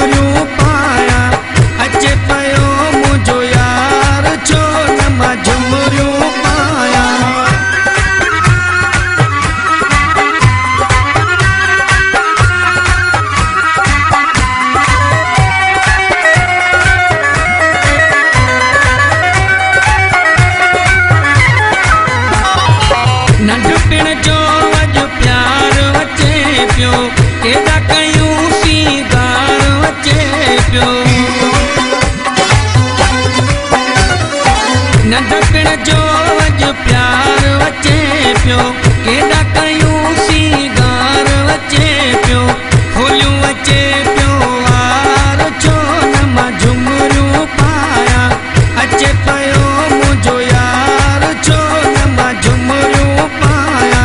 झुमरियूं पाया अचे पियो मुंहिंजो यार छो न मां झुमरियूं पाया नंढपिण जो अॼु प्यार अचे पियो केॾा कयूं सींगार अचे पियो नंढपिण जो अॼु प्यार अचे पियो केॾा कयूं सींगार अचे पियो फूलियूं अचे पियो वार छो न मां झुमरियूं पाया अचे पियो मुंहिंजो यार छो न मां झुमरियूं पाया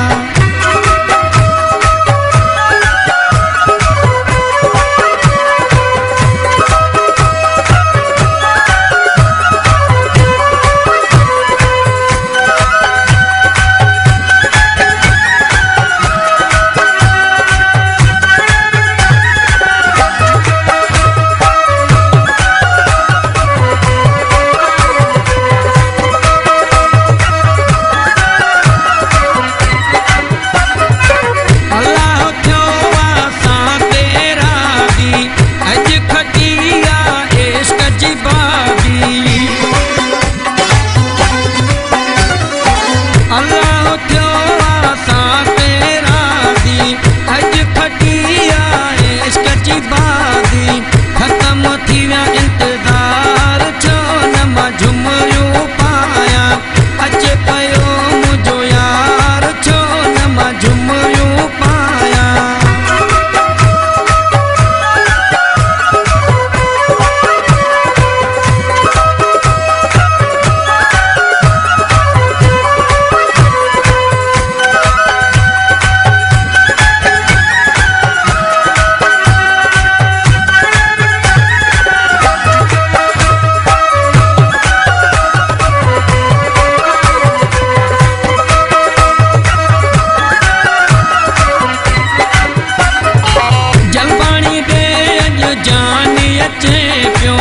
जान अचे पियो